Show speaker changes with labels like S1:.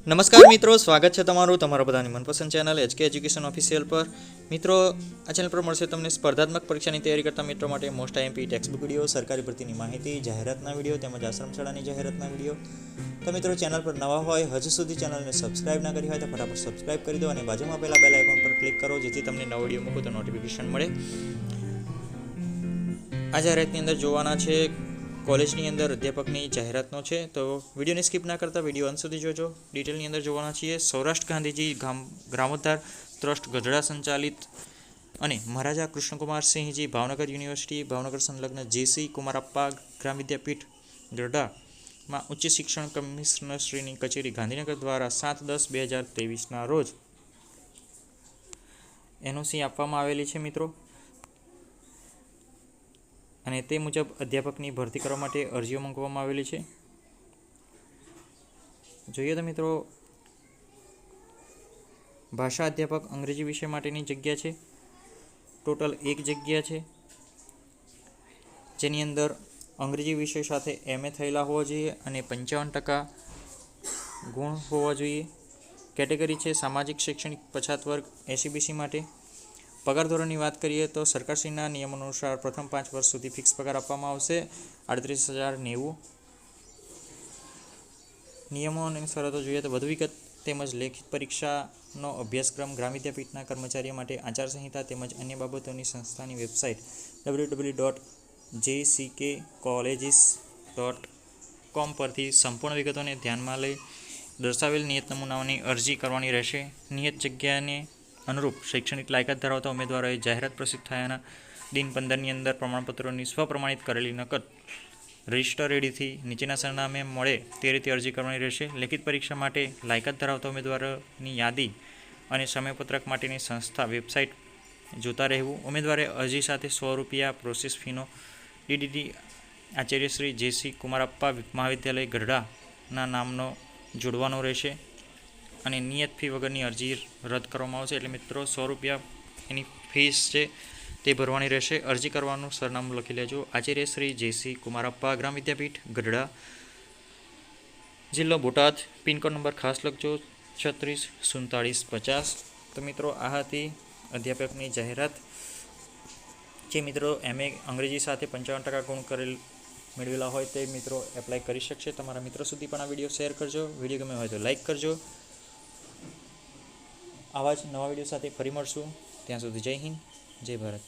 S1: નમસ્કાર મિત્રો, સ્વાગત છે તમારું તમારા બધાની મનપસંદ ચેનલ HK એજ્યુકેશન ઓફિશિયલ પર। મિત્રો, આ ચેનલ પર મળશે તમને સ્પર્ધાત્મક પરીક્ષાની તૈયારી કરતા મિત્રો માટે મોસ્ટ આઈએમપી ટેક્સ્ટબુક વિડીયો, સરકારી ભરતીની માહિતી, જાહેરાતના વિડીયો તેમજ આશ્રમ શાળાની જાહેરાતના વિડીયો। તો મિત્રો, ચેનલ પર નવા હોય, હજુ સુધી ચેનલને સબસ્ક્રાઇબ ના કરી હોય તો ફટાફટ સબસ્ક્રાઇબ કરી દો અને બાજુમાં આપેલા બેલ આઇકોન પર ક્લિક કરો, જેથી તમને નવો વિડીયો મૂકો તો નોટિફિકેશન મળે। આ જાહેરાતની અંદર જોવાના છે કોલેજની અંદર અધ્યાપકની જાહેરાતનો છે, તો વિડીયોને સ્કીપ ના કરતા વિડીયો અંત સુધી જોજો। ડિટેલની અંદર જોવાના છીએ સૌરાષ્ટ્ર ગાંધીજી ગ્રામોદ્ધાર ટ્રસ્ટ ગઢડા સંચાલિત અને મહારાજા કૃષ્ણકુમારસિંહજી ભાવનગર યુનિવર્સિટી ભાવનગર સંલગ્ન JC કુમારપ્પા ગ્રામ વિદ્યાપીઠ ગઢડામાં ઉચ્ચ શિક્ષણ કમિશનરશ્રીની કચેરી ગાંધીનગર દ્વારા 7/10/2023ના રોજ NOC આપવામાં આવેલી છે મિત્રો, અને તે મુજબ અધ્યાપકની ભરતી કરવા માટે અરજીઓ મંગાવવામાં આવેલી છે। જોઈએ તો મિત્રો, ભાષા અધ્યાપક અંગ્રેજી વિષય માટેની જગ્યા છે, ટોટલ 1 જગ્યા છે, જેની અંદર અંગ્રેજી વિષય સાથે MA થયેલા હોવા જોઈએ અને 55% ગુણ હોવા જોઈએ। કેટેગરી છે સામાજિક શૈક્ષણિક પછાત વર્ગ SCBC માટે। પગાર ધોરણની વાત કરીએ તો સરકારશ્રીના નિયમો અનુસાર પ્રથમ 5 વર્ષ સુધી ફિક્સ પગાર આપવામાં આવશે 38,090। નિયમો અને શરતો જોઈએ તો વધુ વિગત તેમજ લેખિત પરીક્ષાનો અભ્યાસક્રમ ગ્રામ વિદ્યાપીઠના કર્મચારીઓ માટે આચારસંહિતા તેમજ અન્ય બાબતોની સંસ્થાની વેબસાઇટ www.jckcolleges.com પરથી સંપૂર્ણ વિગતોને ધ્યાનમાં લઈ દર્શાવેલ નિયત નમૂનાઓની અરજી કરવાની રહેશે। નિયત જગ્યાને અનુરૂપ શૈક્ષણિક લાયકાત ધરાવતા ઉમેદવારોએ જાહેરાત પ્રસિદ્ધ થયાના દિન 15ની અંદર પ્રમાણપત્રોની સ્વપ્રમાણિત કરેલી નકલ રજિસ્ટર રેડીથી નીચેના સરનામે મળે તે રીતે અરજી કરવાની રહેશે। લેખિત પરીક્ષા માટે લાયકાત ધરાવતા ઉમેદવારોની યાદી અને સમયપત્રક માટેની સંસ્થા વેબસાઇટ જોતા રહેવું। ઉમેદવારે અરજી સાથે ₹100 process ફીનો DDT Acharya Shri JC કુમારપ્પા મહાવિદ્યાલય ગઢડાના નામનો જોડવાનો રહેશે અને નિયત ફી વગરની અરજી રદ કરવામાં આવશે। એટલે મિત્રો ₹100 એની ફીસ છે તે ભરવાની રહેશે। અરજી કરવાનું સરનામું લખી લેજો, આચાર્ય શ્રી JC કુમારપ્પા ગ્રામ વિદ્યાપીઠ ગઢડા, જિલ્લો બોટાદ, પિનકોડ નંબર ખાસ લખજો 364750। તો મિત્રો, આ હતી અધ્યાપકની જાહેરાત। જે મિત્રો MA અંગ્રેજી સાથે 55% ગુણ મેળવેલા હોય તે મિત્રો એપ્લાય કરી શકશે। તમારા મિત્રો સુધી પણ આ વિડીયો શેર કરજો, વિડીયો ગમે હોય તો લાઈક કરજો। આવા જ નવા વિડીયો સાથે ફરી મળશું, ત્યાં સુધી જય હિન્દ, જય ભારત।